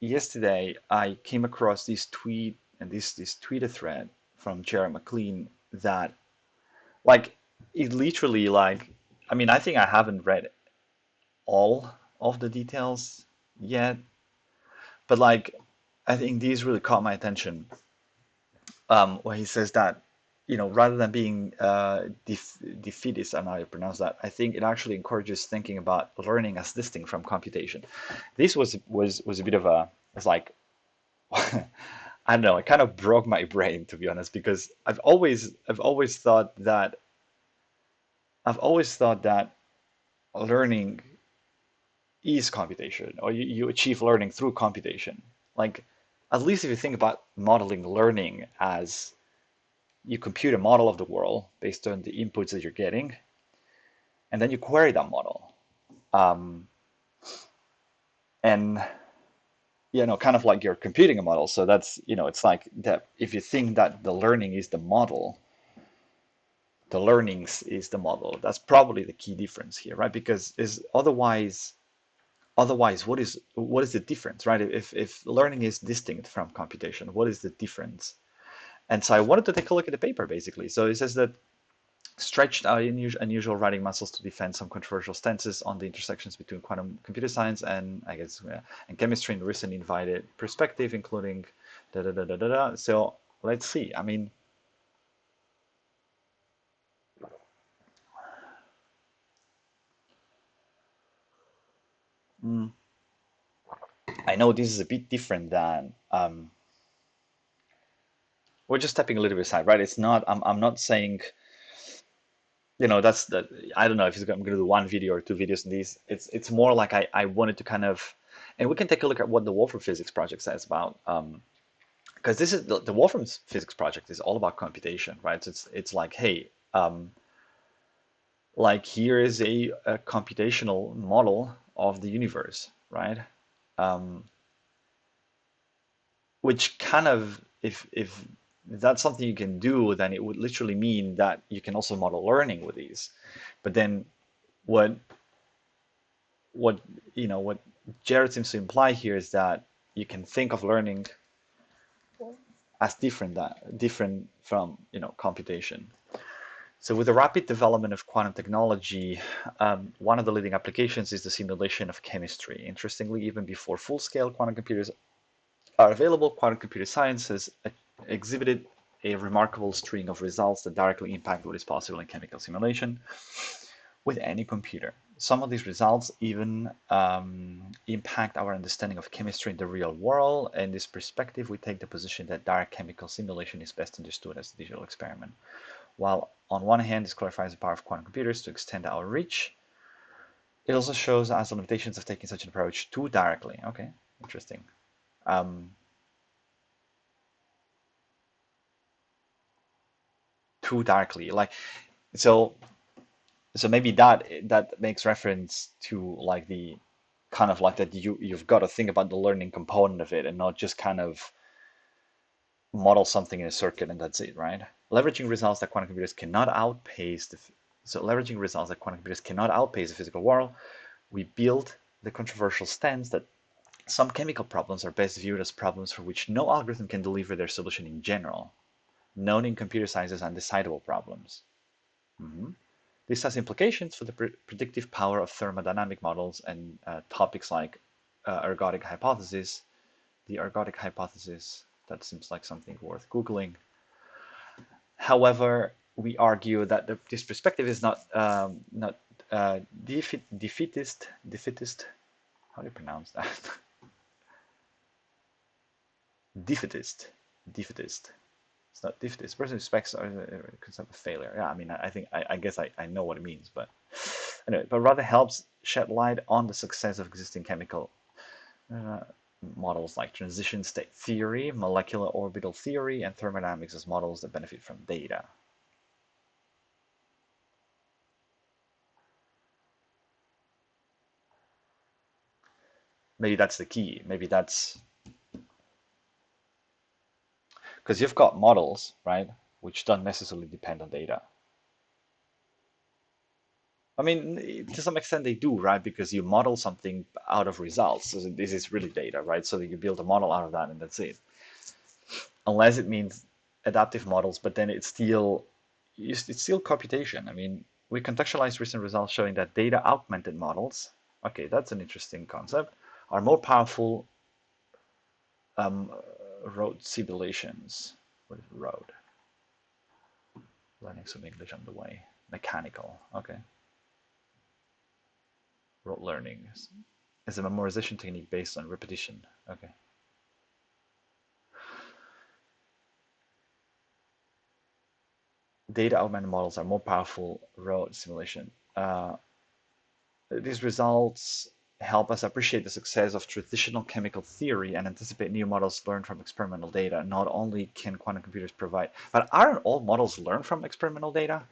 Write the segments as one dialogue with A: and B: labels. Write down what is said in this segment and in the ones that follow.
A: yesterday I came across this tweet and this Twitter thread from Jerry McLean that like it literally like I mean I think I haven't read all of the details yet, but like I think these really caught my attention. Where he says that rather than being defeatist, I don't know how you pronounce that. I think it actually encourages thinking about learning as distinct from computation. This was a bit of a it's like I don't know, it kind of broke my brain to be honest, because I've always thought that learning is computation, or you achieve learning through computation. Like, at least if you think about modeling learning as you compute a model of the world based on the inputs that you're getting, and then you query that model. Um, and kind of like you're computing a model. So that's, it's like that if you think that the learning is the model, the learnings is the model. That's probably the key difference here, right? Because is otherwise what is the difference, right? If learning is distinct from computation, what is the difference? And so I wanted to take a look at the paper basically. So it says that stretched out unusual writing muscles to defend some controversial stances on the intersections between quantum computer science and I guess and chemistry in recent invited perspective, including da da da da da da. So let's see. I mean, mm, I know this is a bit different than we're just stepping a little bit aside, right? It's not. I'm not saying that's the. I don't know if I'm going to do one video or two videos in these. It's more like I wanted to kind of, and we can take a look at what the Wolfram Physics project says about because this is the Wolfram Physics project is all about computation, right? So it's like, hey, like here is a computational model of the universe, right? Um, which kind of if that's something you can do, then it would literally mean that you can also model learning with these. But then what what what Jared seems to imply here is that you can think of learning as different from computation. So with the rapid development of quantum technology, one of the leading applications is the simulation of chemistry. Interestingly, even before full-scale quantum computers are available, quantum computer science has exhibited a remarkable string of results that directly impact what is possible in chemical simulation with any computer. Some of these results even impact our understanding of chemistry in the real world. In this perspective, we take the position that direct chemical simulation is best understood as a digital experiment. While on one hand, this clarifies the power of quantum computers to extend our reach, it also shows us the limitations of taking such an approach too directly. Okay, interesting. Um, too directly, like so. So maybe that makes reference to like the kind of like that you've got to think about the learning component of it and not just kind of model something in a circuit and that's it, right? Leveraging results that quantum computers cannot outpace so leveraging results that quantum computers cannot outpace the physical world, we build the controversial stance that some chemical problems are best viewed as problems for which no algorithm can deliver their solution in general, known in computer science as undecidable problems. Mhm. This has implications for the predictive power of thermodynamic models and topics like ergodic hypothesis. The ergodic hypothesis, that seems like something worth Googling. However, we argue that this perspective is not defeatist. How do you pronounce that? defeatist. Defeatist. It's not defeatist. Person who expects a concept of failure. Yeah, I mean, I think I guess I know what it means, but anyway, but rather helps shed light on the success of existing chemical uh, models like transition state theory, molecular orbital theory, and thermodynamics as models that benefit from data. Maybe that's the key. Maybe that's because you've got models, right, which don't necessarily depend on data. I mean, to some extent they do, right? Because you model something out of results. So this is really data, right? So you build a model out of that and that's it. Unless it means adaptive models, but then it's still computation. I mean, we contextualized recent results showing that data augmented models, okay, that's an interesting concept, are more powerful um, road simulations. What is road? Learning some English on the way. Mechanical, okay. Rote learning is a memorization technique based on repetition. Okay. Data augmented models are more powerful road simulation. These results help us appreciate the success of traditional chemical theory and anticipate new models learned from experimental data. Not only can quantum computers provide, but aren't all models learned from experimental data?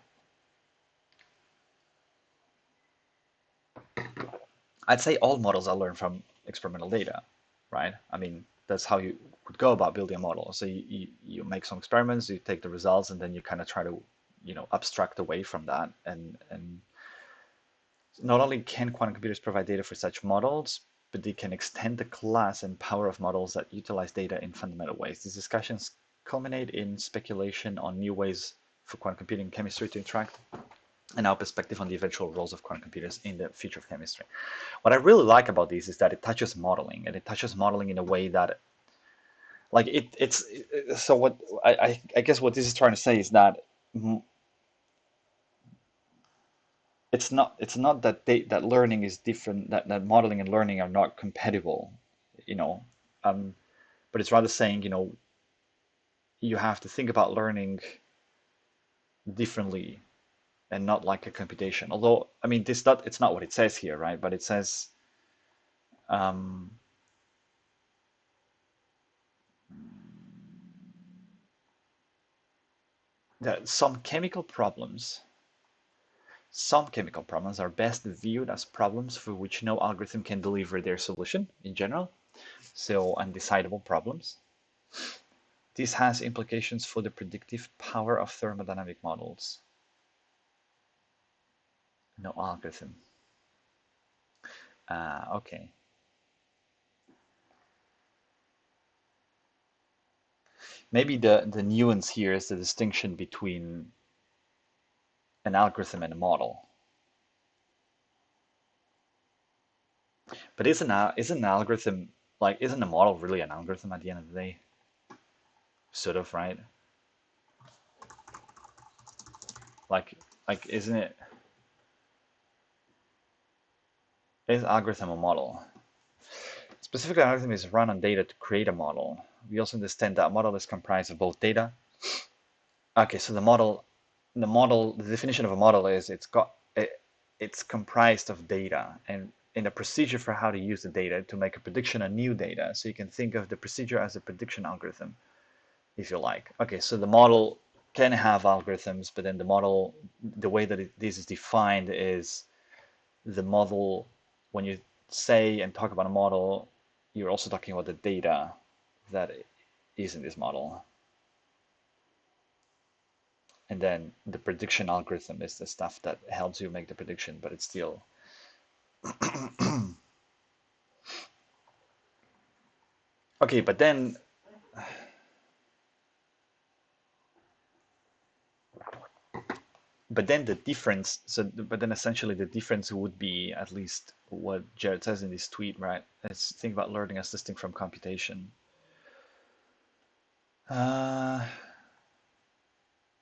A: I'd say all models are learned from experimental data, right? I mean, that's how you would go about building a model. So you make some experiments, you take the results, and then you kind of try to, abstract away from that. And not only can quantum computers provide data for such models, but they can extend the class and power of models that utilize data in fundamental ways. These discussions culminate in speculation on new ways for quantum computing and chemistry to interact, and our perspective on the eventual roles of quantum computers in the future of chemistry. What I really like about these is that it touches modeling, and it touches modeling in a way that, like, it's so what I guess what this is trying to say is that it's not that that learning is different, that modeling and learning are not compatible, you know, um, but it's rather saying, you have to think about learning differently and not like a computation. Although, I mean, it's not what it says here, right? But it says um, that some chemical problems are best viewed as problems for which no algorithm can deliver their solution in general, so undecidable problems. This has implications for the predictive power of thermodynamic models. No algorithm. Okay. Maybe the nuance here is the distinction between an algorithm and a model. But isn't an algorithm, like, isn't a model really an algorithm at the end of the day? Sort of, right? Like isn't it, is algorithm a model? Specifically, an algorithm is run on data to create a model. We also understand that a model is comprised of both data. Okay, so the definition of a model is it's comprised of data and in a procedure for how to use the data to make a prediction on new data. So you can think of the procedure as a prediction algorithm, if you like. Okay, so the model can have algorithms, but then the way that this is defined is the model. When you say and talk about a model, you're also talking about the data that is in this model. And then the prediction algorithm is the stuff that helps you make the prediction, but it's still okay. But then the difference. But then essentially the difference would be, at least what Jared says in this tweet, right? Let's think about learning as distinct from computation. Uh,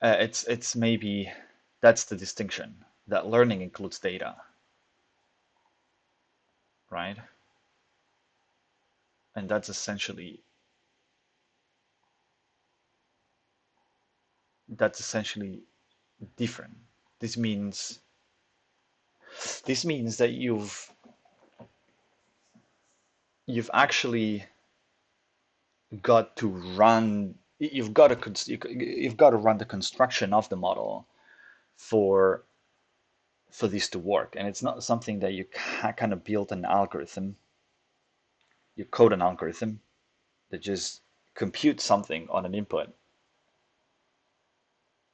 A: it's maybe that's the distinction, that learning includes data, right? And that's essentially different. This means this means that you've actually got to run you've got to run the construction of the model for this to work, and it's not something that you kind of build an algorithm, you code an algorithm that just computes something on an input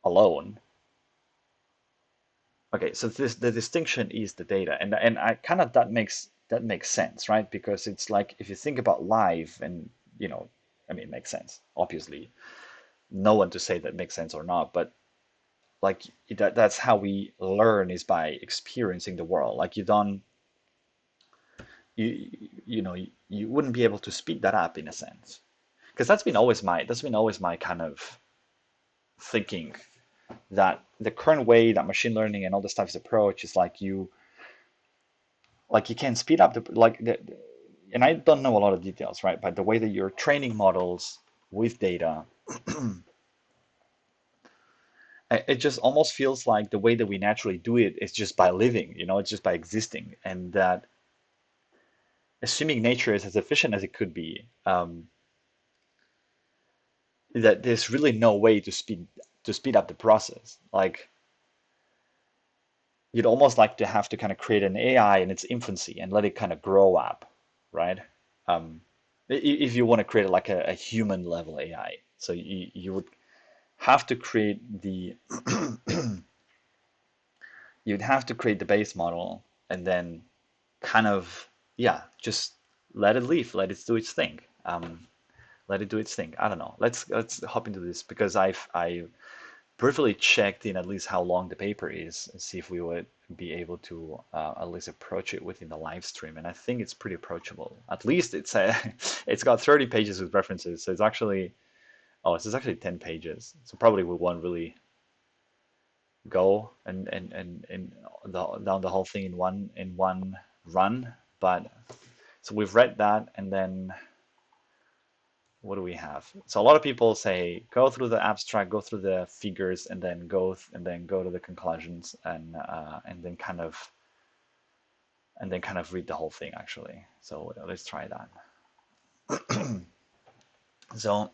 A: alone. Okay, so this the distinction is the data, and I kind of that makes sense, right? Because it's like if you think about live, and you know, I mean, it makes sense. Obviously, no one to say that makes sense or not, but like that's how we learn is by experiencing the world. Like you you know you wouldn't be able to speed that up in a sense, because that's been always my kind of thinking that the current way that machine learning and all this type of approach is like you can speed up and I don't know a lot of details, right? But the way that you're training models with data, it just almost feels like the way that we naturally do it is just by living, it's just by existing, and that assuming nature is as efficient as it could be, that there's really no way to speed up the process. Like you'd almost like to have to kind of create an AI in its infancy and let it kind of grow up, right? Um, if you want to create like a human level AI, so you would have to create the you'd have to create the base model and then kind of yeah, just let it live, let it do its thing. Let it do its thing. I don't know. Let's hop into this because I briefly checked in at least how long the paper is and see if we would be able to at least approach it within the live stream. And I think it's pretty approachable. At least it's got 30 pages with references. So it's actually, oh, it's actually 10 pages. So probably we won't really go down the whole thing in one run. But so we've read that, and then what do we have? So a lot of people say go through the abstract, go through the figures, and then go to the conclusions, and then kind of read the whole thing actually. So let's try that. So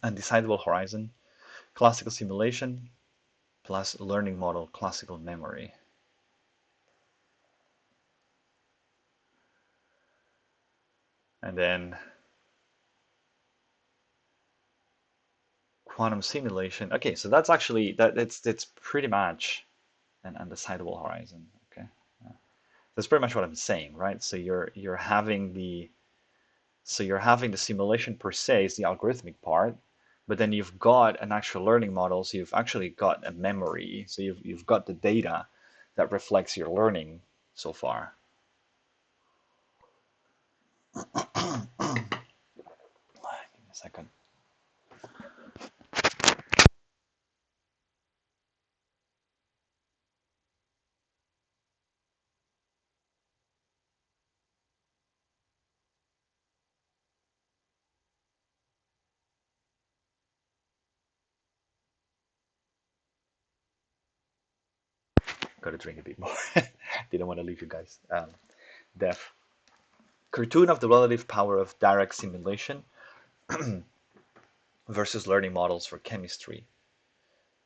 A: undecidable horizon, classical simulation plus learning model, classical memory, and then quantum simulation. Okay, so that's actually that's pretty much an undecidable horizon. Okay, that's pretty much what I'm saying, right? So you're having the simulation per se is the algorithmic part, but then you've got an actual learning model, so you've actually got a memory, so you've got the data that reflects your learning so far. Give me a second. Got to drink a bit more. Didn't want to leave you guys deaf. Cartoon of the relative power of direct simulation versus learning models for chemistry,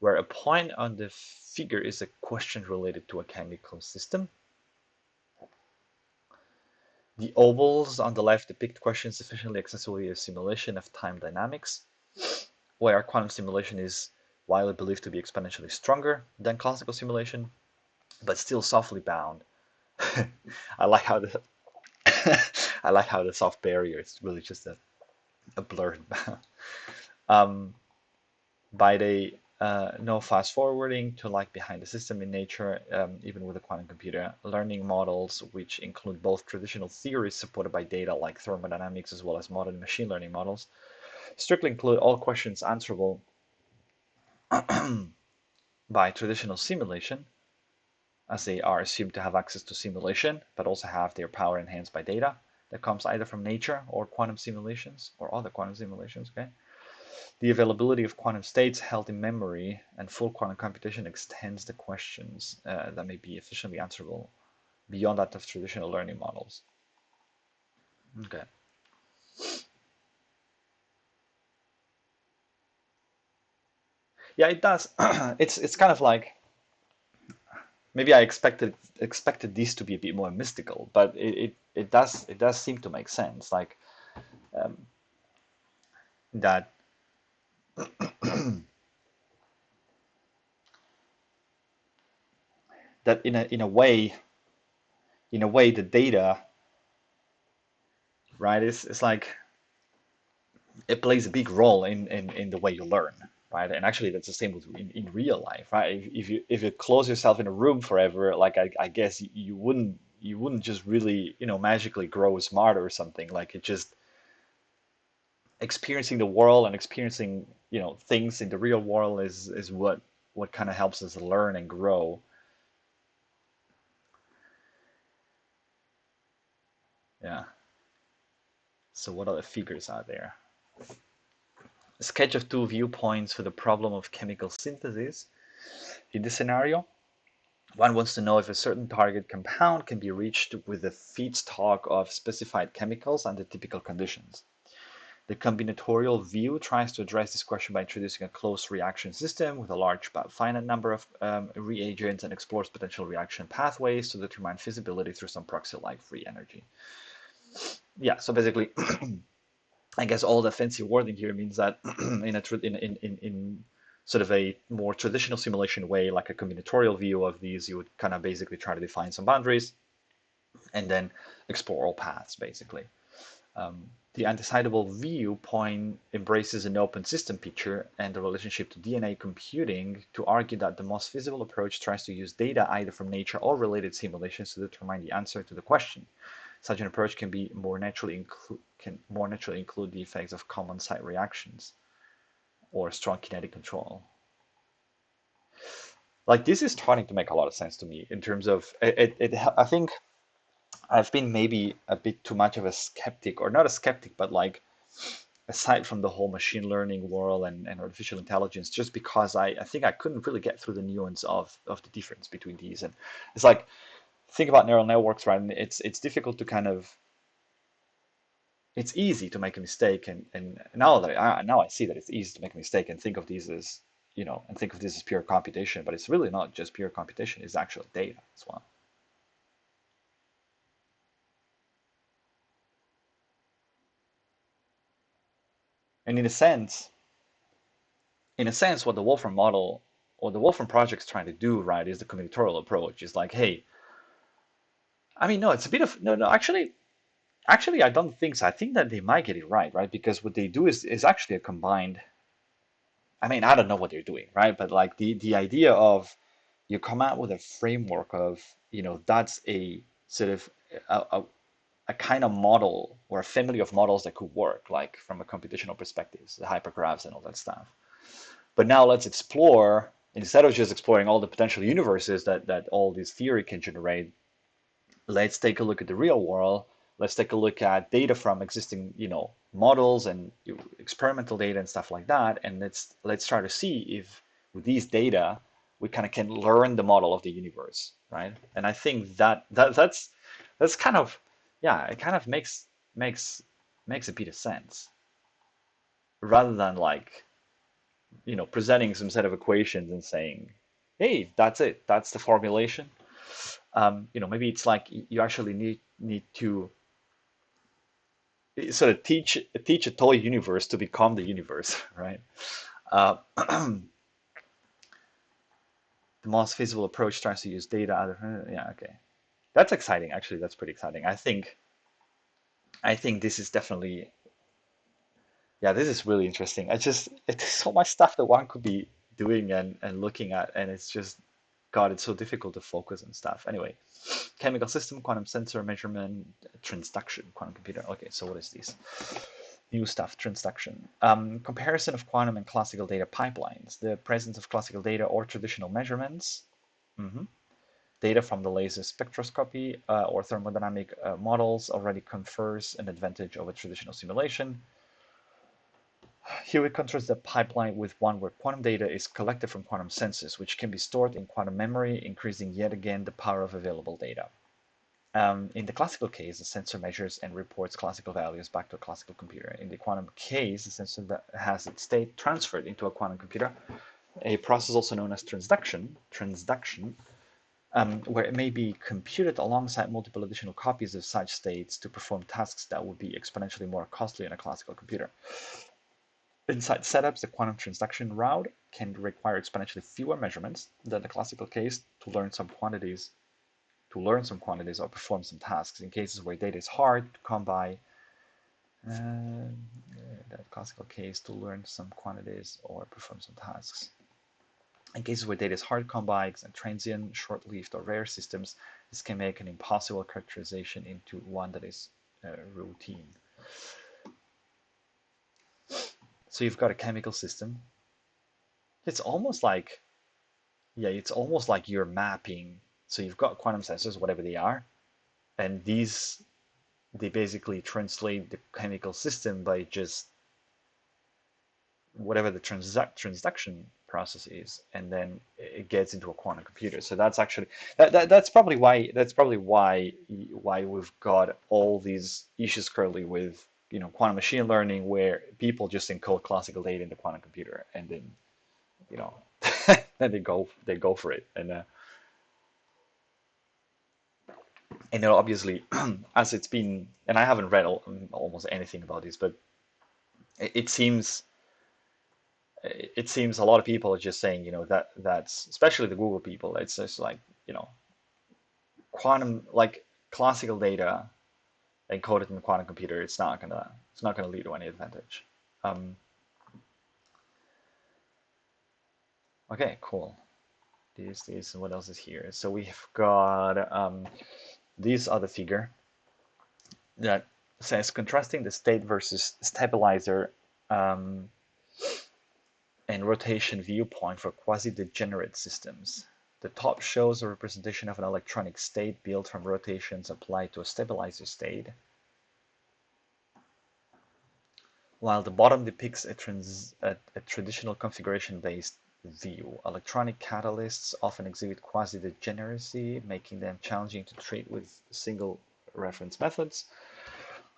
A: where a point on the figure is a question related to a chemical system. The ovals on the left depict questions sufficiently accessible via simulation of time dynamics, where quantum simulation is widely believed to be exponentially stronger than classical simulation, but still softly bound. I like how the I like how the soft barrier is really just a blurred bound. Um, by the no fast forwarding to like behind the system in nature, even with a quantum computer, learning models, which include both traditional theories supported by data like thermodynamics as well as modern machine learning models, strictly include all questions answerable by traditional simulation, as they are assumed to have access to simulation, but also have their power enhanced by data that comes either from nature or quantum simulations or other quantum simulations. Okay, the availability of quantum states held in memory and full quantum computation extends the questions that may be efficiently answerable beyond that of traditional learning models. Okay. Yeah, it does. It's kind of like maybe I expected these to be a bit more mystical, but it does seem to make sense. Like um, that that in a way the data, right, is like it plays a big role in the way you learn, right? And actually, that's the same with in real life, right? If you close yourself in a room forever, like I guess you wouldn't just really magically grow smarter or something. Like it just experiencing the world and experiencing things in the real world is what kind of helps us learn and grow. Yeah. So what other figures are there? A sketch of two viewpoints for the problem of chemical synthesis. In this scenario, one wants to know if a certain target compound can be reached with a feedstock of specified chemicals under typical conditions. The combinatorial view tries to address this question by introducing a closed reaction system with a large but finite number of reagents and explores potential reaction pathways to determine feasibility through some proxy-like free energy. Yeah, so basically, I guess all the fancy wording here means that in sort of a more traditional simulation way, like a combinatorial view of these, you would kind of basically try to define some boundaries and then explore all paths, basically. The undecidable viewpoint embraces an open system picture and the relationship to DNA computing to argue that the most feasible approach tries to use data either from nature or related simulations to determine the answer to the question. Such an approach can more naturally include the effects of common site reactions or strong kinetic control. Like this is starting to make a lot of sense to me in terms of I think I've been maybe a bit too much of a skeptic, or not a skeptic, but like aside from the whole machine learning world and artificial intelligence, just because I think I couldn't really get through the nuance of the difference between these. And it's like, think about neural networks, right? And it's difficult to kind of, it's easy to make a mistake. And now I see that it's easy to make a mistake and think of these as, and think of this as pure computation, but it's really not just pure computation, it's actual data as well. And in a sense, what the Wolfram model or the Wolfram project is trying to do, right, is the combinatorial approach. Is like, hey, I mean, no, it's a bit of no, no. Actually, I don't think so. I think that they might get it right, because what they do is actually a combined. I mean, I don't know what they're doing, right? But like the idea of you come out with a framework of, that's a sort of a, a, a kind of model or a family of models that could work, like from a computational perspective, the hypergraphs and all that stuff. But now let's explore, instead of just exploring all the potential universes that all this theory can generate, let's take a look at the real world. Let's take a look at data from existing, models and experimental data and stuff like that. And let's try to see if with these data we kind of can learn the model of the universe, right? And I think that's kind of, yeah, it kind of makes a bit of sense rather than like presenting some set of equations and saying, hey, that's it, that's the formulation. Maybe it's like you actually need to sort of teach a toy universe to become the universe, right? The most feasible approach tries to use data. Yeah, okay, that's exciting. Actually, that's pretty exciting. I think this is definitely, yeah, this is really interesting. It's so much stuff that one could be doing and looking at, and it's just, God, it's so difficult to focus on stuff. Anyway, chemical system, quantum sensor measurement, transduction, quantum computer. Okay, so what is this? New stuff, transduction. Comparison of quantum and classical data pipelines. The presence of classical data or traditional measurements. Mhm. Data from the laser spectroscopy or thermodynamic models already confers an advantage over traditional simulation. Here we contrast the pipeline with one where quantum data is collected from quantum sensors, which can be stored in quantum memory, increasing yet again the power of available data. In the classical case, the sensor measures and reports classical values back to a classical computer. In the quantum case, the sensor that has its state transferred into a quantum computer, a process also known as transduction, where it may be computed alongside multiple additional copies of such states to perform tasks that would be exponentially more costly in a classical computer. Inside setups, the quantum transaction route can require exponentially fewer measurements than the classical case to learn some quantities or perform some tasks. In cases where data is hard to come by, that classical case to learn some quantities or perform some tasks. In cases where data is hard to come by and transient, short-lived, or rare systems, this can make an impossible characterization into one that is routine. So you've got a chemical system. It's almost like, yeah, it's almost like you're mapping. So you've got quantum sensors, whatever they are, and they basically translate the chemical system by just whatever the transaction process is, and then it gets into a quantum computer. So that's actually that's probably why we've got all these issues currently with quantum machine learning, where people just encode classical data in the quantum computer, and then you know then they go for it, and obviously as it's been, and I haven't read almost anything about this, but it seems a lot of people are just saying, that's especially the Google people. It's just like, quantum, like classical data encoded in the quantum computer. It's not gonna lead to any advantage. Um, okay, cool. These, what else is here? So we've got this other figure that says contrasting the state versus stabilizer um, and rotation viewpoint for quasi-degenerate systems. The top shows a representation of an electronic state built from rotations applied to a stabilizer state, while the bottom depicts a traditional configuration-based view. Electronic catalysts often exhibit quasi-degeneracy, making them challenging to treat with single reference methods.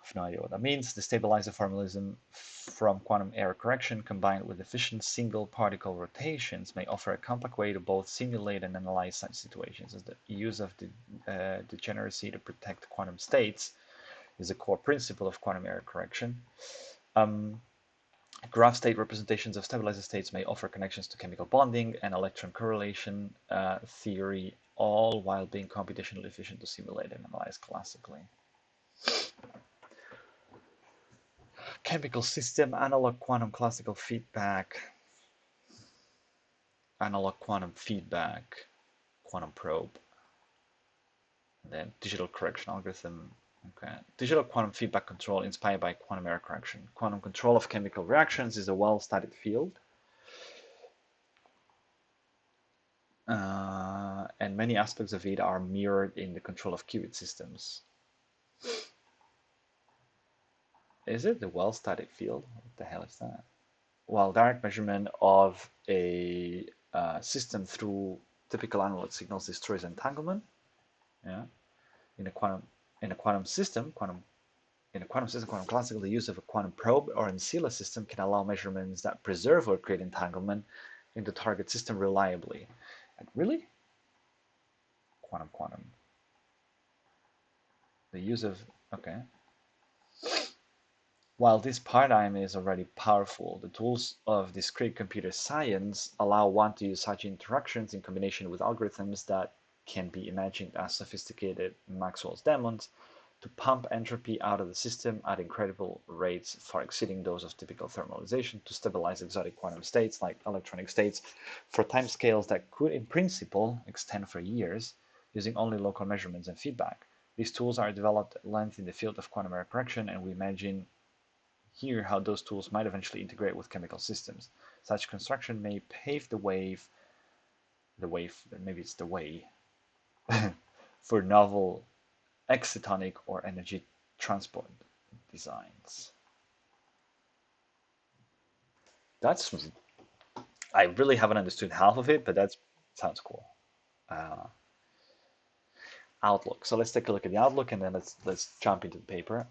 A: I have no idea what that means. The stabilizer formalism from quantum error correction combined with efficient single particle rotations may offer a compact way to both simulate and analyze such situations, as the use of degeneracy to protect quantum states is a core principle of quantum error correction. Graph state representations of stabilizer states may offer connections to chemical bonding and electron correlation theory, all while being computationally efficient to simulate and analyze classically. Chemical system, analog quantum classical feedback, analog quantum feedback, quantum probe, and then digital correction algorithm. Okay. Digital quantum feedback control inspired by quantum error correction. Quantum control of chemical reactions is a well-studied field, and many aspects of it are mirrored in the control of qubit systems. Is it the well-studied field? What the hell is that? Well, direct measurement of a system through typical analog signals destroys entanglement. Yeah. In a quantum system, quantum classical, the use of a quantum probe or ancilla system can allow measurements that preserve or create entanglement in the target system reliably. And really? Quantum. The use of, okay. While this paradigm is already powerful, the tools of discrete computer science allow one to use such interactions in combination with algorithms that can be imagined as sophisticated Maxwell's demons to pump entropy out of the system at incredible rates far exceeding those of typical thermalization to stabilize exotic quantum states like electronic states for timescales that could in principle extend for years using only local measurements and feedback. These tools are developed at length in the field of quantum error correction, and we imagine here how those tools might eventually integrate with chemical systems. Such construction may pave the way, maybe it's the way, for novel excitonic or energy transport designs. That's, I really haven't understood half of it, but that sounds cool. Uh, Outlook. So let's take a look at the Outlook, and then let's jump into the paper.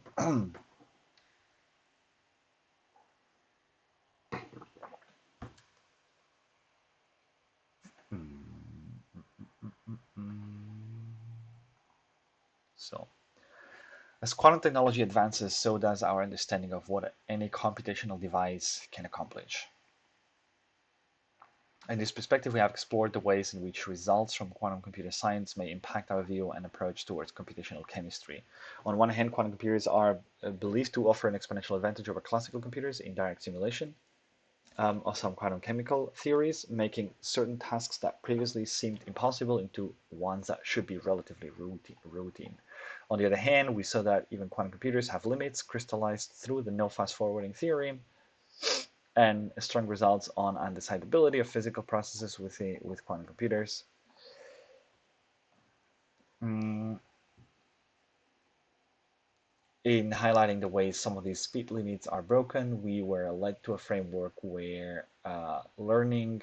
A: So As quantum technology advances, so does our understanding of what any computational device can accomplish. In this perspective, we have explored the ways in which results from quantum computer science may impact our view and approach towards computational chemistry. On one hand, quantum computers are believed to offer an exponential advantage over classical computers in direct simulation of some quantum chemical theories, making certain tasks that previously seemed impossible into ones that should be relatively routine. On the other hand, we saw that even quantum computers have limits crystallized through the no fast forwarding theorem and strong results on undecidability of physical processes with quantum computers. Mm, in highlighting the ways some of these speed limits are broken, we were led to a framework where learning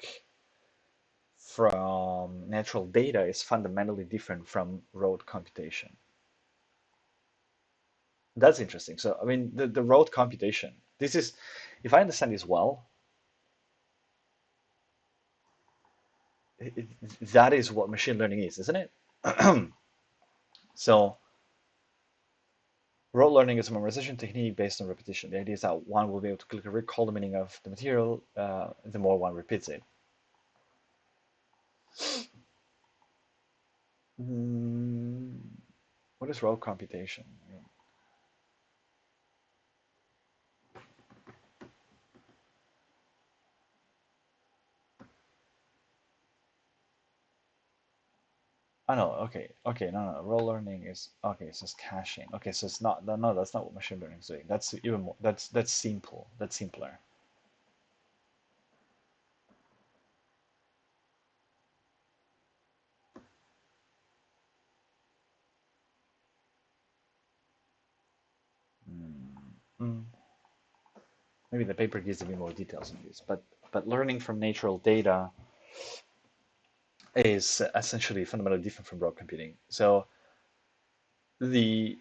A: from natural data is fundamentally different from rote computation. That's interesting. So, I mean, the rote computation, this is, if I understand this well, it, that is what machine learning is, isn't it? So, rote learning is a memorization technique based on repetition. The idea is that one will be able to quickly recall the meaning of the material the more one repeats it. Mm, what is rote computation? Oh no, okay, no, no. Role learning is okay. So it's caching. Okay, so it's not. No, that's not what machine learning is doing. That's even more. That's simple. That's simpler. Mm, mm. Maybe the paper gives a bit more details on this, but learning from natural data is essentially fundamentally different from raw computing. So the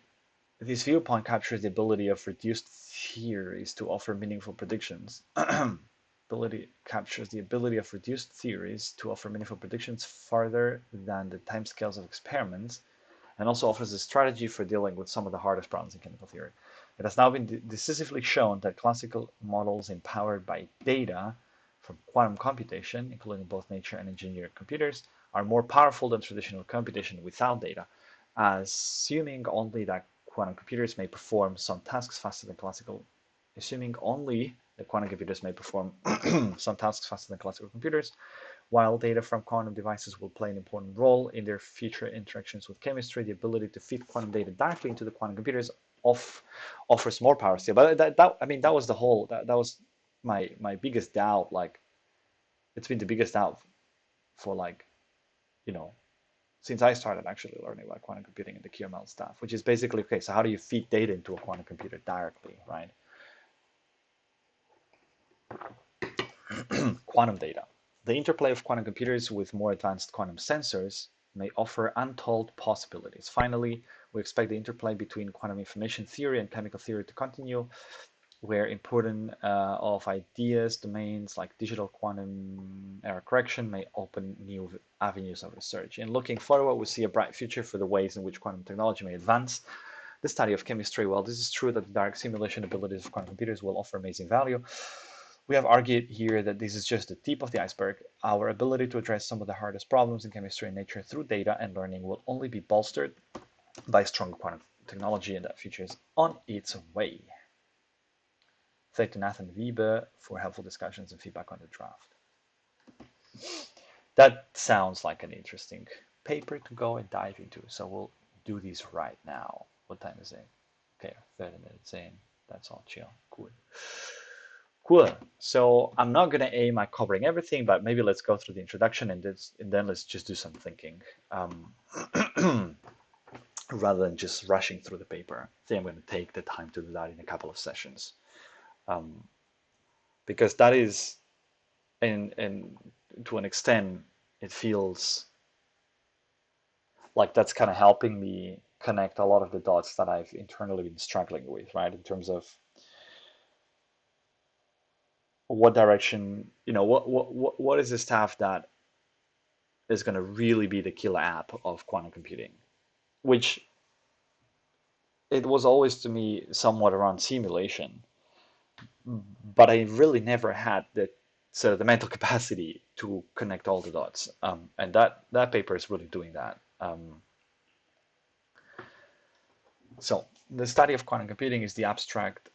A: this viewpoint captures the ability of reduced theories to offer meaningful predictions. Ability captures the ability of reduced theories to offer meaningful predictions farther than the timescales of experiments, and also offers a strategy for dealing with some of the hardest problems in chemical theory. It has now been decisively shown that classical models empowered by data from quantum computation, including both nature and engineered computers, are more powerful than traditional computation without data, assuming only that quantum computers may perform some tasks faster than classical, assuming only that quantum computers may perform some tasks faster than classical computers, while data from quantum devices will play an important role in their future interactions with chemistry, the ability to feed quantum data directly into the quantum computers offers more power still. But I mean, that was the whole, that was my biggest doubt. Like, it's been the biggest doubt for like, you know, since I started actually learning about quantum computing and the QML stuff, which is basically, okay, so how do you feed data into a quantum computer directly, right? Quantum data. The interplay of quantum computers with more advanced quantum sensors may offer untold possibilities. Finally, we expect the interplay between quantum information theory and chemical theory to continue, where important of ideas domains like digital quantum error correction may open new avenues of research. In looking forward, we see a bright future for the ways in which quantum technology may advance the study of chemistry. While this is true that the direct simulation abilities of quantum computers will offer amazing value, we have argued here that this is just the tip of the iceberg. Our ability to address some of the hardest problems in chemistry and nature through data and learning will only be bolstered by strong quantum technology, and that future is on its way. Thank to Nathan Wiebe for helpful discussions and feedback on the draft. That sounds like an interesting paper to go and dive into. So we'll do this right now. What time is it? Okay, 30 minutes in. That's all chill. Cool. Cool. So I'm not going to aim at covering everything, but maybe let's go through the introduction and then let's just do some thinking rather than just rushing through the paper. I think I'm going to take the time to do that in a couple of sessions um, because that is, and to an extent, it feels like that's kind of helping me connect a lot of the dots that I've internally been struggling with, right? In terms of what direction, what is the stuff that is going to really be the killer app of quantum computing, which it was always to me somewhat around simulation, but I really never had the mental capacity to connect all the dots. And that paper is really doing that. So the study of quantum computing is the abstract.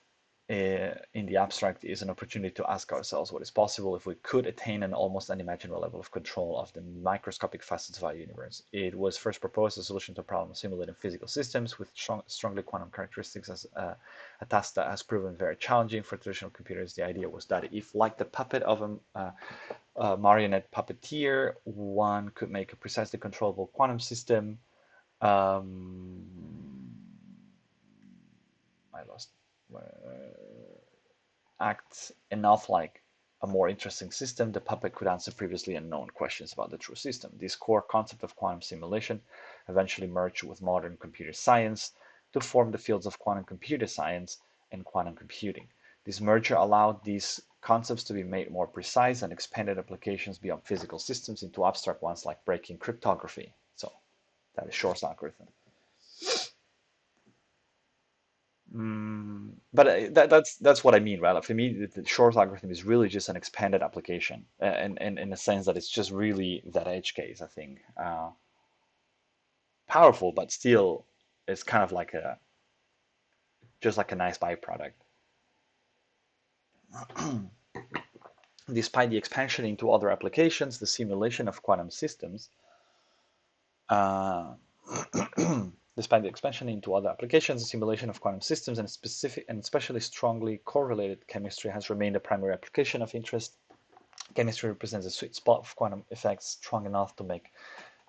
A: In the abstract is an opportunity to ask ourselves what is possible if we could attain an almost unimaginable level of control of the microscopic facets of our universe. It was first proposed as a solution to a problem of simulating physical systems with strongly quantum characteristics as a task that has proven very challenging for traditional computers. The idea was that if, like the puppet of a marionette puppeteer, one could make a precisely controllable quantum system. I lost act enough like a more interesting system, the puppet could answer previously unknown questions about the true system. This core concept of quantum simulation eventually merged with modern computer science to form the fields of quantum computer science and quantum computing. This merger allowed these concepts to be made more precise and expanded applications beyond physical systems into abstract ones like breaking cryptography. So that is Shor's algorithm. But that's what I mean, right? Like for me, the Shor's algorithm is really just an expanded application, and in a sense that it's just really that edge case. I think powerful, but still, it's kind of like a just like a nice byproduct. Despite the expansion into other applications, the simulation of quantum systems uh, despite the expansion into other applications, the simulation of quantum systems and specific and especially strongly correlated chemistry has remained a primary application of interest. Chemistry represents a sweet spot of quantum effects strong enough to make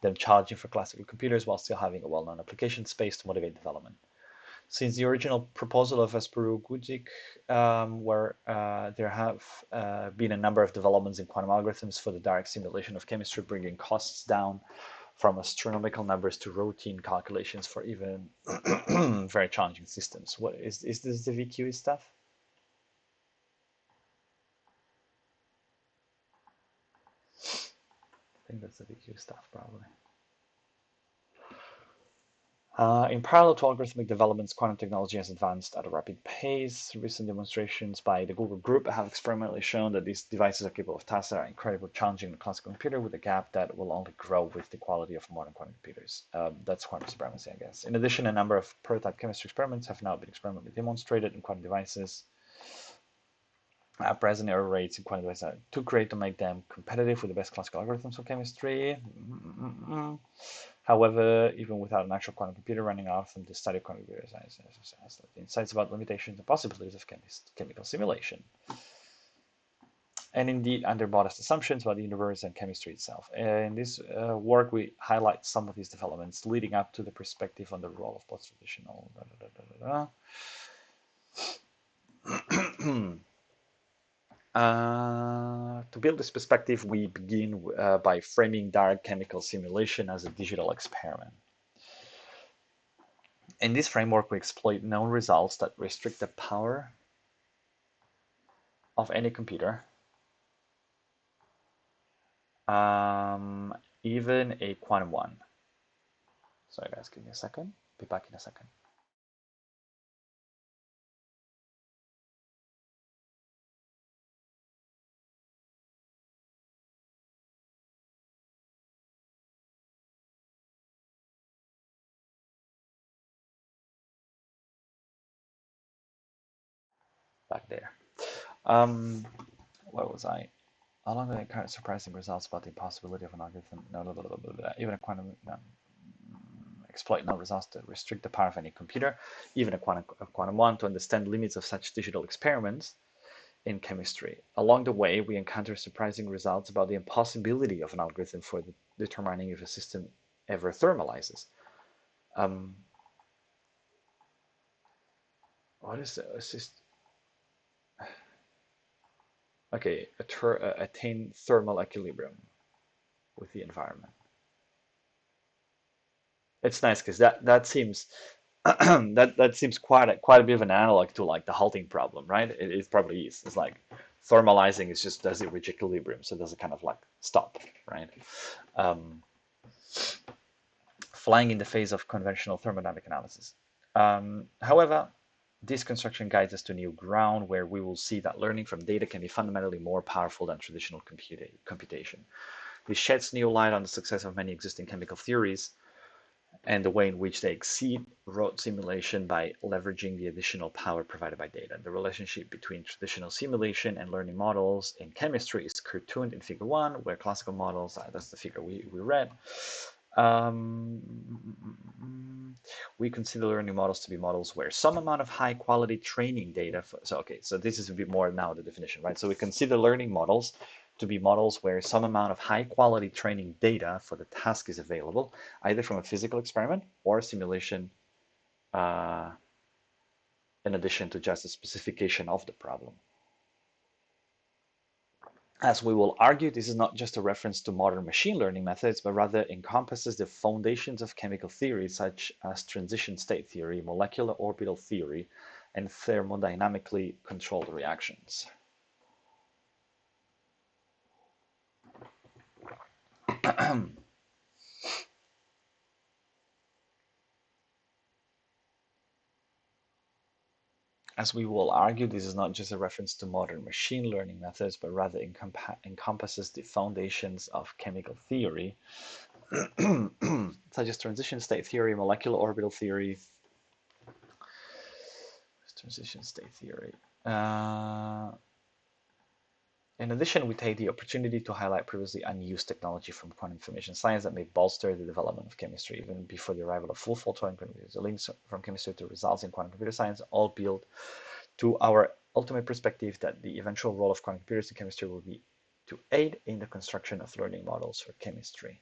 A: them challenging for classical computers while still having a well-known application space to motivate development. Since the original proposal of Asperu Guzik, where there have been a number of developments in quantum algorithms for the direct simulation of chemistry, bringing costs down from astronomical numbers to routine calculations for even very challenging systems. What is this the VQE stuff? I think that's the VQE stuff, probably. In parallel to algorithmic developments, quantum technology has advanced at a rapid pace. Recent demonstrations by the Google Group have experimentally shown that these devices are capable of tasks that are incredibly challenging in a classical computer, with a gap that will only grow with the quality of modern quantum computers. That's quantum supremacy, I guess. In addition, a number of prototype chemistry experiments have now been experimentally demonstrated in quantum devices. At present, error rates in quantum devices are too great to make them competitive with the best classical algorithms of chemistry. However, even without an actual quantum computer running off them, the study of quantum computer science has insights about limitations and possibilities of chemical simulation. And indeed, under modest assumptions about the universe and chemistry itself. In this work, we highlight some of these developments leading up to the perspective on the role of post-traditional. To build this perspective, we begin by framing direct chemical simulation as a digital experiment. In this framework, we exploit known results that restrict the power of any computer, even a quantum one. Sorry guys, give me a second. Be back in a second. Back there. Where was I? Along with the current surprising results about the impossibility of an algorithm, even a quantum exploit known results to restrict the power of any computer, even a quantum one, to understand limits of such digital experiments in chemistry. Along the way, we encounter surprising results about the impossibility of an algorithm for determining if a system ever thermalizes. What is the assist? Okay, attain thermal equilibrium with the environment. It's nice because that seems that seems quite a bit of an analog to like the halting problem, right? It probably is. It's like thermalizing is just does it reach equilibrium, so does it kind of like stop, right? Flying in the face of conventional thermodynamic analysis. However, this construction guides us to new ground where we will see that learning from data can be fundamentally more powerful than traditional computation. This sheds new light on the success of many existing chemical theories and the way in which they exceed rote simulation by leveraging the additional power provided by data. The relationship between traditional simulation and learning models in chemistry is cartooned in figure 1, where classical models, that's the figure we read, um, we consider learning models to be models where some amount of high quality training data, so this is a bit more now the definition, right? So we consider learning models to be models where some amount of high quality training data for the task is available, either from a physical experiment or a simulation, uh, in addition to just a specification of the problem. As we will argue, this is not just a reference to modern machine learning methods, but rather encompasses the foundations of chemical theory, such as transition state theory, molecular orbital theory, and thermodynamically controlled reactions. As we will argue, this is not just a reference to modern machine learning methods, but rather encompasses the foundations of chemical theory, such as transition state theory, molecular orbital theory, transition state theory. In addition, we take the opportunity to highlight previously unused technology from quantum information science that may bolster the development of chemistry even before the arrival of full photon computers. The links from chemistry to results in quantum computer science all build to our ultimate perspective that the eventual role of quantum computers in chemistry will be to aid in the construction of learning models for chemistry.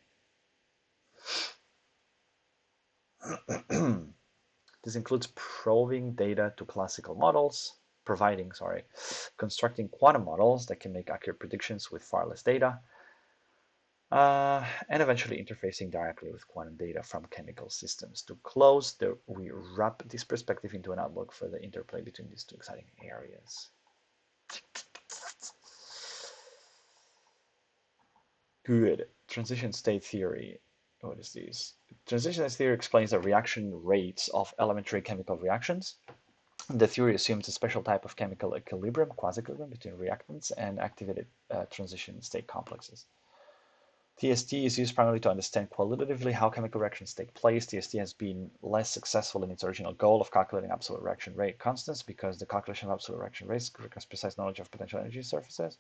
A: This includes providing data to classical models, constructing quantum models that can make accurate predictions with far less data, and eventually interfacing directly with quantum data from chemical systems. To close, we wrap this perspective into an outlook for the interplay between these two exciting areas. Good. Transition state theory. What is this? Transition state theory explains the reaction rates of elementary chemical reactions. The theory assumes a special type of chemical equilibrium, quasi-equilibrium, between reactants and activated transition state complexes. TST is used primarily to understand qualitatively how chemical reactions take place. TST has been less successful in its original goal of calculating absolute reaction rate constants because the calculation of absolute reaction rates requires precise knowledge of potential energy surfaces,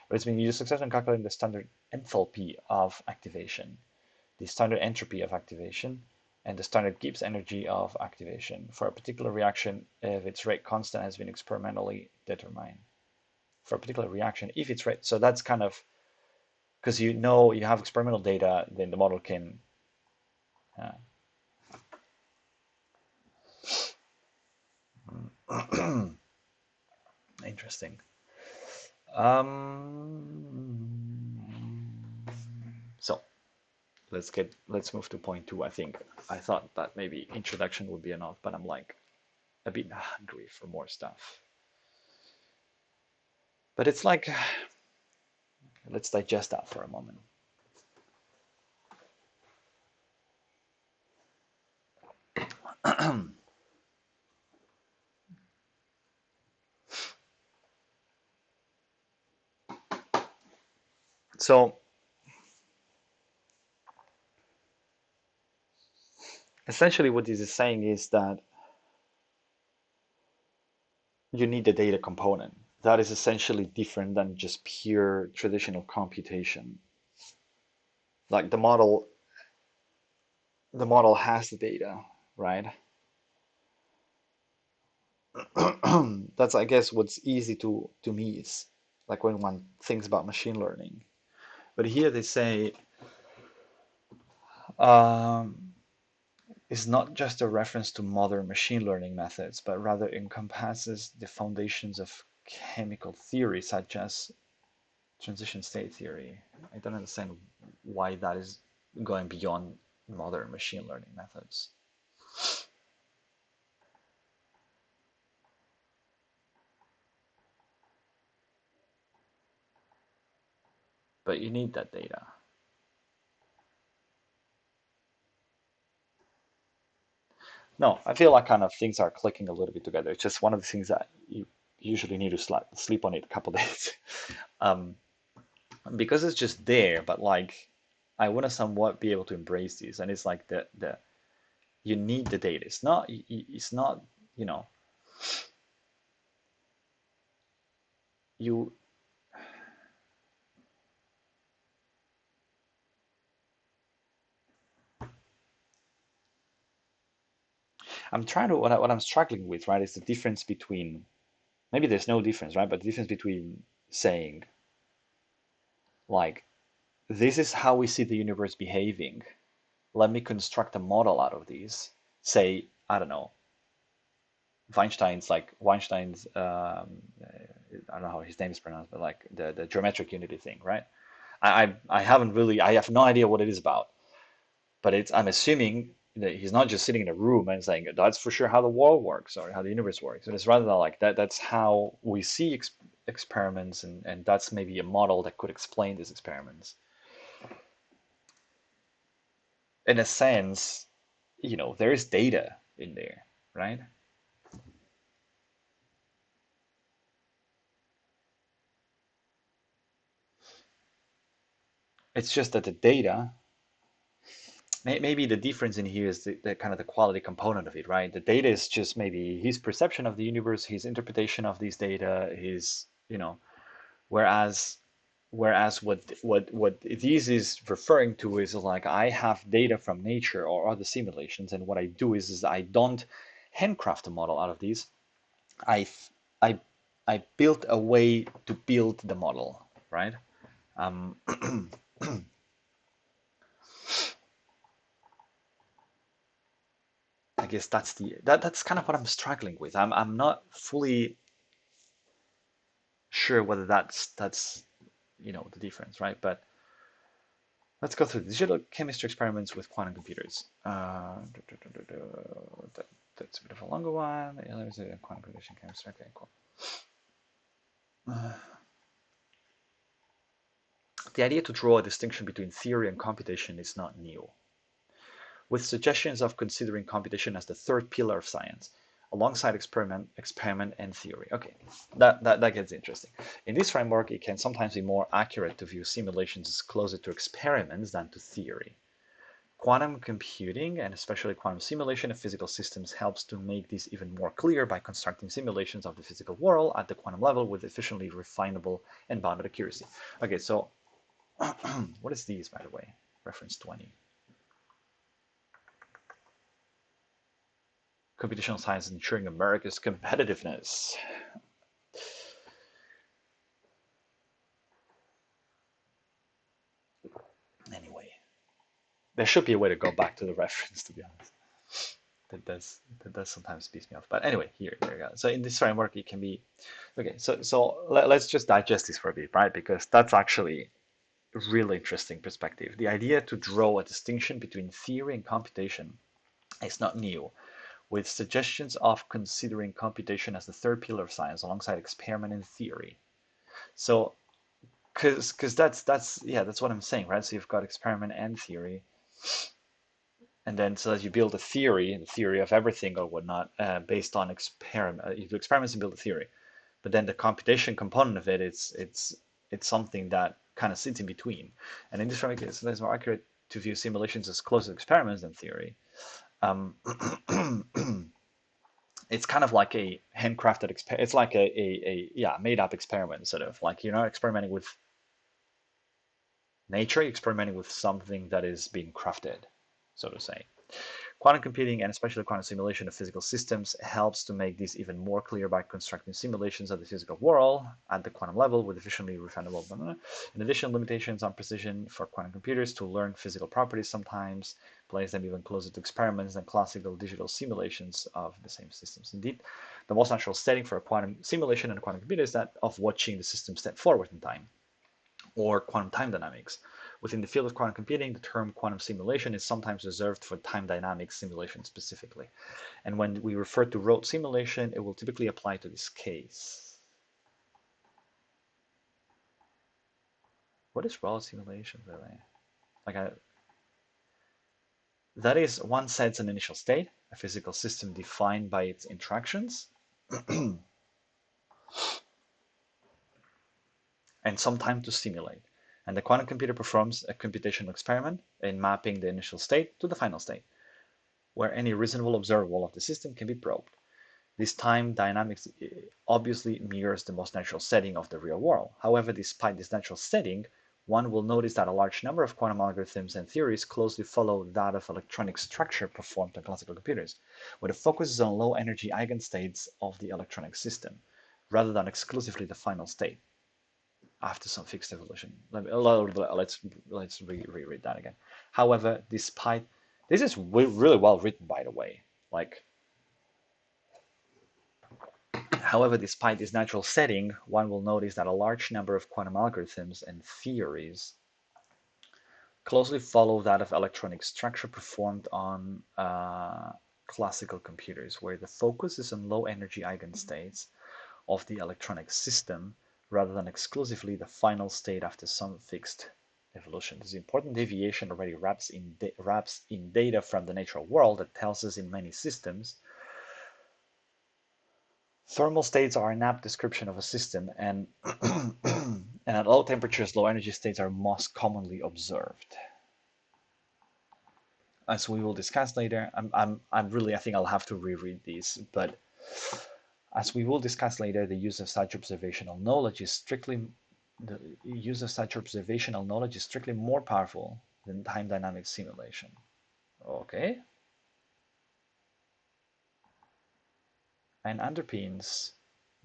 A: but it's been used successfully in calculating the standard enthalpy of activation, the standard entropy of activation, and the standard Gibbs energy of activation for a particular reaction if its rate constant has been experimentally determined. For a particular reaction, if its rate, so that's kind of, because you know you have experimental data, then the model can interesting. So let's move to point 2. I thought that maybe introduction would be enough, but I'm like a bit hungry for more stuff. But it's like, let's digest that for a moment. So essentially what this is saying is that you need the data component. That is essentially different than just pure traditional computation. Like the model has the data, right? That's, I guess, what's easy to miss, like when one thinks about machine learning. But here they say um, it's not just a reference to modern machine learning methods, but rather encompasses the foundations of chemical theory, such as transition state theory. I don't understand why that is going beyond modern machine learning methods. But you need that data. No, I feel like kind of things are clicking a little bit together. It's just one of the things that you usually need to sleep on it a couple days. Um, because it's just there, but like I want to somewhat be able to embrace these, and it's like the you need the data. It's not you know you. I'm trying to what I'm struggling with, right, is the difference between maybe there's no difference, right, but the difference between saying like this is how we see the universe behaving. Let me construct a model out of these. Say, I don't know, Weinstein's I don't know how his name is pronounced, but like the geometric unity thing, right? I haven't really I have no idea what it is about, but it's I'm assuming that he's not just sitting in a room and saying that's for sure how the world works or how the universe works. It's rather like that's how we see experiments, and that's maybe a model that could explain these experiments. In a sense, there is data in there, right? It's just that the data, maybe the difference in here is the kind of the quality component of it, right? The data is just maybe his perception of the universe, his interpretation of these data, whereas what these is referring to is like I have data from nature or other simulations, and what I do is I don't handcraft a model out of these. I I I built a way to build the model, right? Um, I guess that's kind of what I'm struggling with. I'm not fully sure whether that's the difference, right? But let's go through digital chemistry experiments with quantum computers. That's a bit of a longer one. Yeah, there's a quantum computation chemistry. Okay, cool. Uh, the idea to draw a distinction between theory and computation is not new, with suggestions of considering computation as the third pillar of science, alongside experiment and theory. Okay, that gets interesting. In this framework, it can sometimes be more accurate to view simulations as closer to experiments than to theory. Quantum computing, and especially quantum simulation of physical systems, helps to make this even more clear by constructing simulations of the physical world at the quantum level with efficiently refinable and bounded accuracy. Okay, so what is these, by the way? Reference 20. Computational science ensuring America's competitiveness. Anyway, there should be a way to go back to the reference, to be honest. That does sometimes piss me off. But anyway, here we go. So in this framework, it can be okay. So let's just digest this for a bit, right? Because that's actually a really interesting perspective. The idea to draw a distinction between theory and computation is not new, with suggestions of considering computation as the third pillar of science alongside experiment and theory. So because that's what I'm saying, right? So you've got experiment and theory, and then so as you build a theory, the theory of everything or whatnot, based on experiment. You do experiments and build a theory, but then the computation component of it, it's something that kind of sits in between. And in this framework, it's more accurate to view simulations as close to experiments than theory. Um, it's kind of like a handcrafted it's like a yeah, made up experiment, sort of like you're not experimenting with nature, you're experimenting with something that is being crafted, so to say. Quantum computing, and especially quantum simulation of physical systems, helps to make this even more clear by constructing simulations of the physical world at the quantum level with efficiently refinable. Blah, blah, blah. In addition, limitations on precision for quantum computers to learn physical properties sometimes place them even closer to experiments than classical digital simulations of the same systems. Indeed, the most natural setting for a quantum simulation and a quantum computer is that of watching the system step forward in time, or quantum time dynamics. Within the field of quantum computing, the term quantum simulation is sometimes reserved for time dynamics simulation specifically. And when we refer to rote simulation, it will typically apply to this case. What is rote simulation, really? Like that is one sets an initial state, a physical system defined by its interactions, and some time to simulate. And the quantum computer performs a computational experiment in mapping the initial state to the final state, where any reasonable observable of the system can be probed. This time dynamics obviously mirrors the most natural setting of the real world. However, despite this natural setting, one will notice that a large number of quantum algorithms and theories closely follow that of electronic structure performed on classical computers, where the focus is on low-energy eigenstates of the electronic system, rather than exclusively the final state after some fixed evolution. Let's reread that again. However, despite this is really well written, by the way. Like, however, despite this natural setting, one will notice that a large number of quantum algorithms and theories closely follow that of electronic structure performed on classical computers, where the focus is on low-energy eigenstates of the electronic system rather than exclusively the final state after some fixed evolution. This important deviation already wraps in data from the natural world that tells us in many systems thermal states are an apt description of a system, and and at low temperatures, low energy states are most commonly observed. As we will discuss later, I think I'll have to reread these, but as we will discuss later, the use of such observational knowledge is strictly more powerful than time dynamic simulation. Okay, and underpins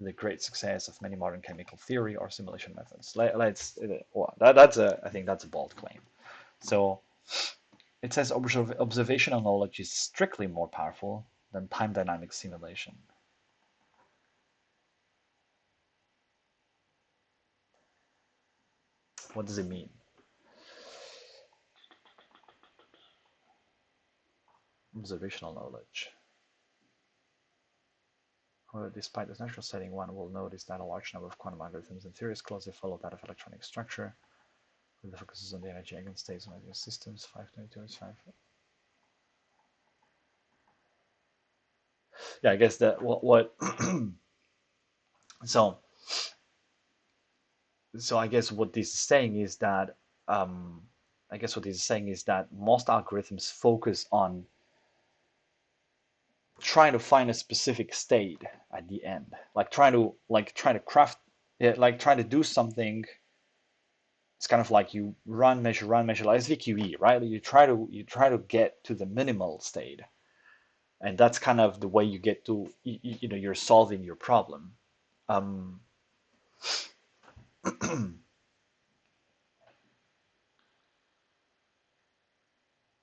A: the great success of many modern chemical theory or simulation methods. I think that's a bold claim. So it says observational knowledge is strictly more powerful than time dynamic simulation. What does it mean? Observational knowledge. However, despite this natural setting, one will notice that a large number of quantum algorithms and theories closely follow that of electronic structure, with the focuses on the energy eigenstates of your systems. 522 is 5. Yeah, I guess that what so I guess what this is saying is that most algorithms focus on trying to find a specific state at the end, like trying to craft it, like trying to do something. It's kind of like you run, measure, like SVQE, right? You try to get to the minimal state, and that's kind of the way you get to you're solving your problem. Um,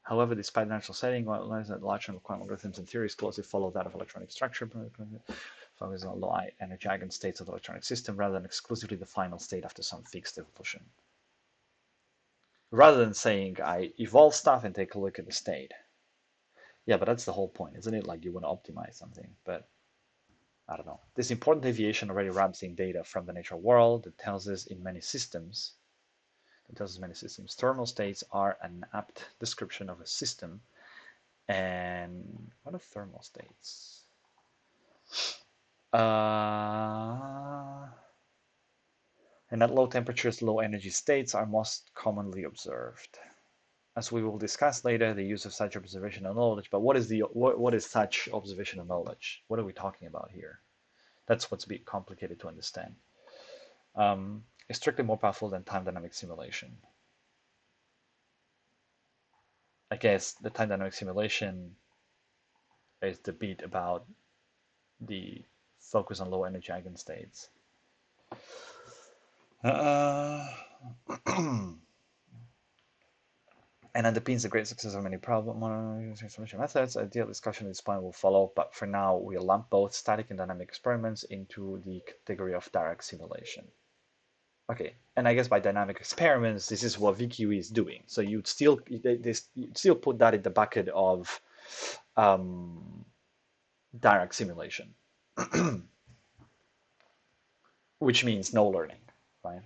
A: However, despite the natural setting, that large number of quantum algorithms and theories closely follow that of electronic structure, focus on low energy eigenstates of the electronic system rather than exclusively the final state after some fixed evolution. Rather than saying, I evolve stuff and take a look at the state. Yeah, but that's the whole point, isn't it? Like you want to optimize something, but I don't know. This important deviation already wraps in data from the natural world that tells us many systems, thermal states are an apt description of a system. And what are thermal states? And at low temperatures, low energy states are most commonly observed. As we will discuss later, the use of such observational knowledge. But what is such observational knowledge? What are we talking about here? That's what's a bit complicated to understand. It's strictly more powerful than time dynamic simulation. I guess the time dynamic simulation is the bit about the focus on low energy eigenstates. And underpins the great success of many problem transformation methods. A detailed discussion at this point will follow, but for now we'll lump both static and dynamic experiments into the category of direct simulation. Okay, and I guess by dynamic experiments, this is what VQE is doing. So you'd still put that in the bucket of direct simulation, which means no learning, right?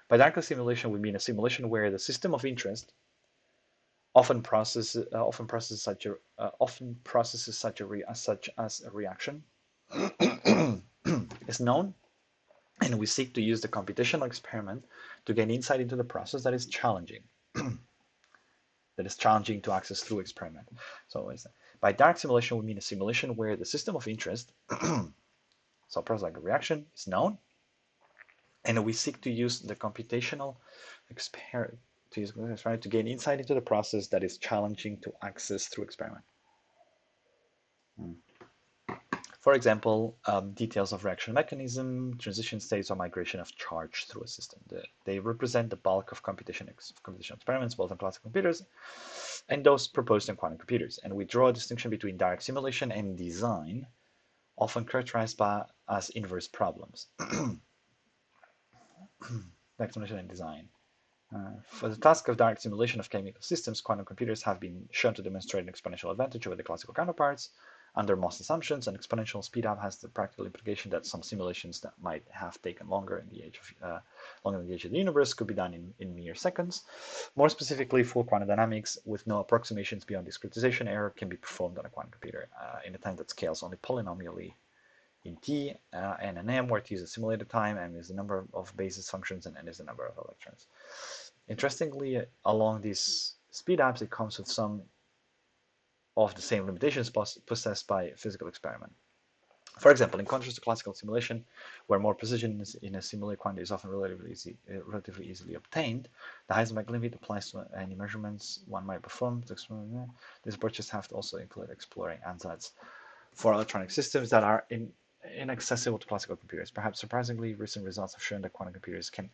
A: By direct simulation, we mean a simulation where the system of interest such as a reaction is known, and we seek to use the computational experiment to gain insight into the process that is challenging to access through experiment. So by direct simulation, we mean a simulation where the system of interest, so a process like a reaction, is known, and we seek to use the computational experiment to gain insight into the process that is challenging to access through experiment. For example, details of reaction mechanism, transition states, or migration of charge through a system. They represent the bulk of computational experiments, both on classical computers and those proposed in quantum computers. And we draw a distinction between direct simulation and design, often characterized as inverse problems. Direct simulation and design. For the task of direct simulation of chemical systems, quantum computers have been shown to demonstrate an exponential advantage over the classical counterparts. Under most assumptions, an exponential speedup has the practical implication that some simulations that might have taken longer in the age of the universe could be done in mere seconds. More specifically, for quantum dynamics, with no approximations beyond discretization, error can be performed on a quantum computer in a time that scales only polynomially in T, N and M, where T is a simulated time, M is the number of basis functions, and N is the number of electrons. Interestingly, along these speedups, it comes with some of the same limitations possessed by physical experiment. For example, in contrast to classical simulation, where more precision in a simulated quantity is often relatively easily obtained, the Heisenberg limit applies to any measurements one might perform. These approaches have to also include exploring ansatz for electronic systems that are inaccessible to classical computers. Perhaps surprisingly, recent results have shown that quantum computers can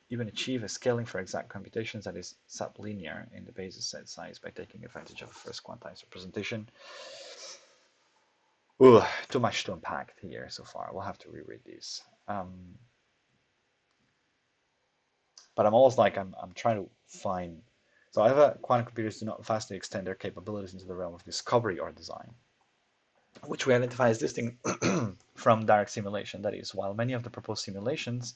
A: even achieve a scaling for exact computations that is sublinear in the basis set size by taking advantage of a first quantized representation. Ooh, too much to unpack here so far. We'll have to reread these. But I'm almost like I'm trying to find. So I have quantum computers do not vastly extend their capabilities into the realm of discovery or design, which we identify as distinct from direct simulation. That is, while many of the proposed simulations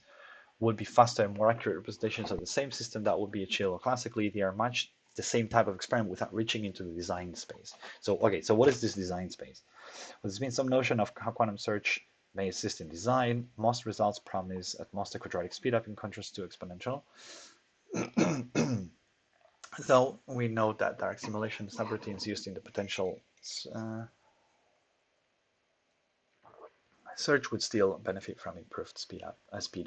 A: would be faster and more accurate representations of the same system that would be achievable classically, they are much the same type of experiment without reaching into the design space. So, okay, so what is this design space? Well, there's been some notion of how quantum search may assist in design. Most results promise at most a quadratic speedup in contrast to exponential. Though we know that direct simulation subroutines used in the potential search would still benefit from improved speed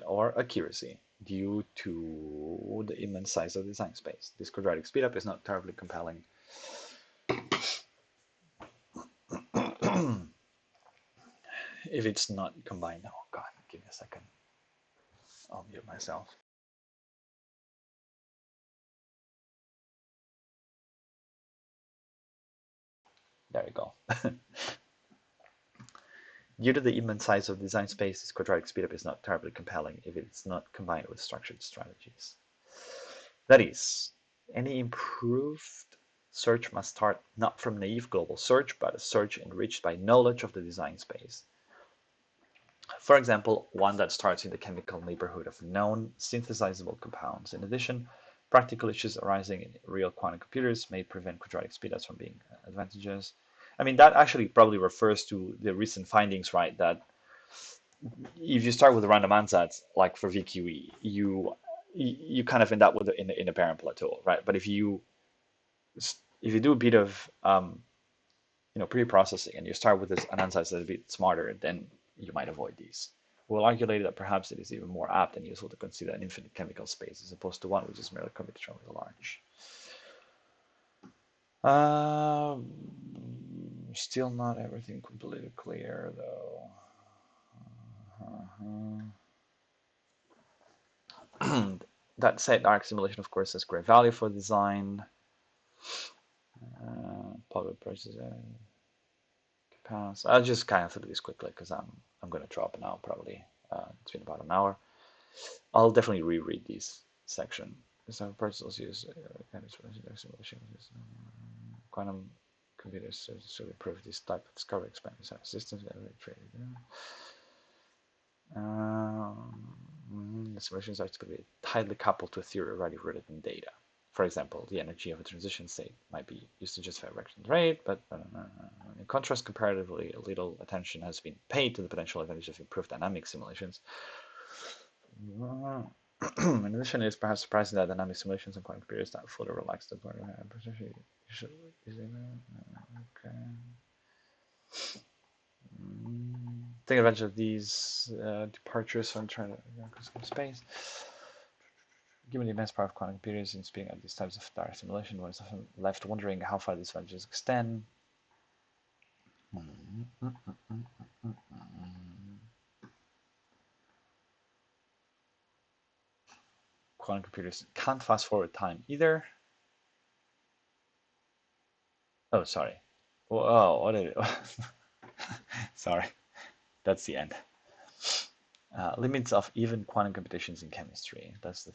A: or accuracy due to the immense size of the design space. This quadratic speedup is not terribly compelling. If it's not combined. Oh God, give me a second. I'll mute myself. There you go. Due to the immense size of the design space, this quadratic speedup is not terribly compelling if it's not combined with structured strategies. That is, any improved search must start not from naive global search, but a search enriched by knowledge of the design space. For example, one that starts in the chemical neighborhood of known synthesizable compounds. In addition, practical issues arising in real quantum computers may prevent quadratic speedups from being advantageous. I mean, that actually probably refers to the recent findings, right? That if you start with a random ansatz, like for VQE, you kind of end up with in a barren plateau, right? But if you do a bit of pre-processing and you start with an ansatz that's a bit smarter, then you might avoid these. We'll argue later that perhaps it is even more apt and useful to consider an infinite chemical space as opposed to one which is merely computationally large. Still not everything completely clear though. That said, direct simulation, of course, has great value for design. Public prices pass. I'll just kind of through this quickly because I'm going to drop now probably. It's been about an hour. I'll definitely reread these section. So particles use simulation. Quantum computers to improve this type of discovery expanding systems. The simulations are typically tightly coupled to a theory already rooted in data. For example, the energy of a transition state might be used to justify reaction rate, but in contrast, comparatively little attention has been paid to the potential advantage of improved dynamic simulations. In addition, it is perhaps surprising that dynamic simulations and quantum computers that fully relax the part. Okay. Take advantage of these departures from trying to space. Given the immense power of quantum computers in speeding up these types of direct simulation, one is often left wondering how far these advantages extend. Quantum computers can't fast forward time either. Oh, sorry. Oh, what did it? Sorry, that's the end. Limits of even quantum computations in chemistry. That's the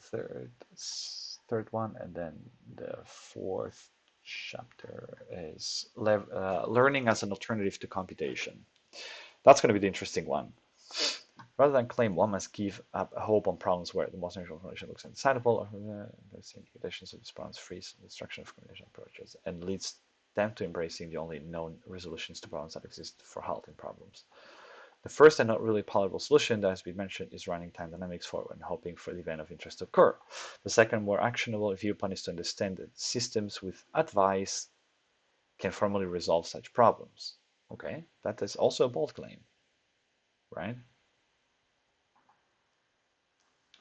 A: third one, and then the fourth chapter is learning as an alternative to computation. That's going to be the interesting one. Rather than claim one must give up hope on problems where the most natural explanation looks undecidable, there's computations of this problems freeze the destruction of combination approaches and leads them to embracing the only known resolutions to problems that exist for halting problems. The first and not really palatable solution that has been mentioned is running time dynamics forward and hoping for the event of interest to occur. The second, more actionable viewpoint is to understand that systems with advice can formally resolve such problems. Okay, that is also a bold claim, right?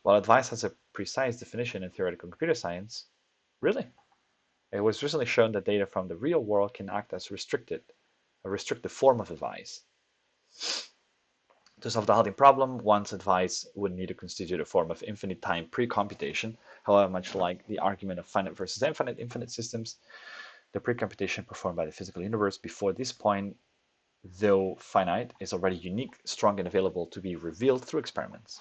A: While advice has a precise definition in theoretical computer science, really? It was recently shown that data from the real world can act as a restricted form of advice. To solve the halting problem, one's advice would need to constitute a form of infinite time pre-computation. However, much like the argument of finite versus infinite systems, the pre-computation performed by the physical universe before this point, though finite, is already unique, strong, and available to be revealed through experiments.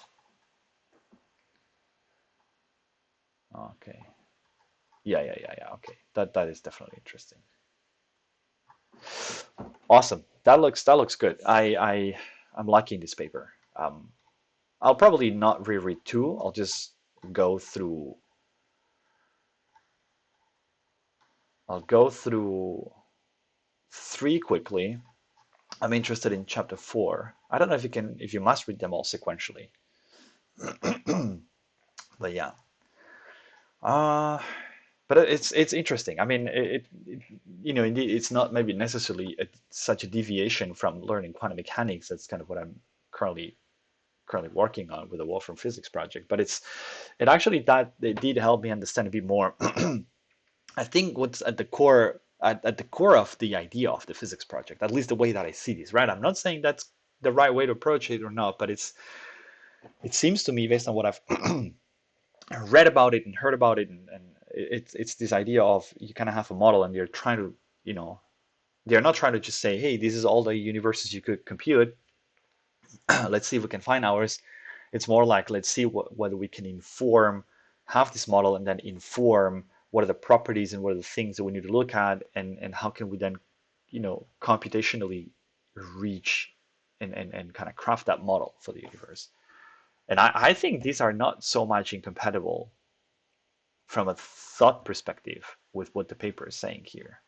A: Okay. Yeah. Okay, that is definitely interesting. Awesome. That looks good. I'm liking this paper. I'll probably not reread two. I'll just go through. I'll go through three quickly. I'm interested in chapter 4. I don't know if you must read them all sequentially. But yeah. But it's interesting. I mean, indeed, it's not maybe necessarily such a deviation from learning quantum mechanics. That's kind of what I'm currently working on with the Wolfram Physics project. But it did help me understand a bit more. I think what's at the core of the idea of the physics project, at least the way that I see this, right? I'm not saying that's the right way to approach it or not, but it seems to me, based on what I've read about it and heard about it, and it's this idea of you kind of have a model and they're trying to, they're not trying to just say, hey, this is all the universes you could compute. Let's see if we can find ours. It's more like, let's see whether we can have this model and then inform what are the properties and what are the things that we need to look at, and how can we then, computationally reach and kind of craft that model for the universe. And I think these are not so much incompatible from a thought perspective with what the paper is saying here.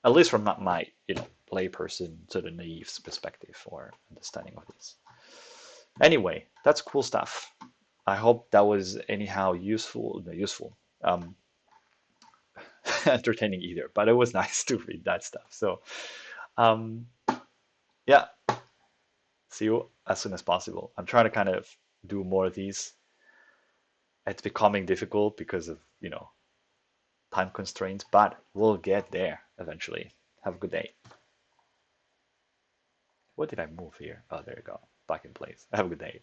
A: At least from my, layperson sort of naive perspective or understanding of this. Anyway, that's cool stuff. I hope that was anyhow useful, entertaining either, but it was nice to read that stuff. So, yeah, see you as soon as possible. I'm trying to kind of do more of these. It's becoming difficult because of, time constraints, but we'll get there eventually. Have a good day. What did I move here? Oh, there you go. Back in place. Have a good day.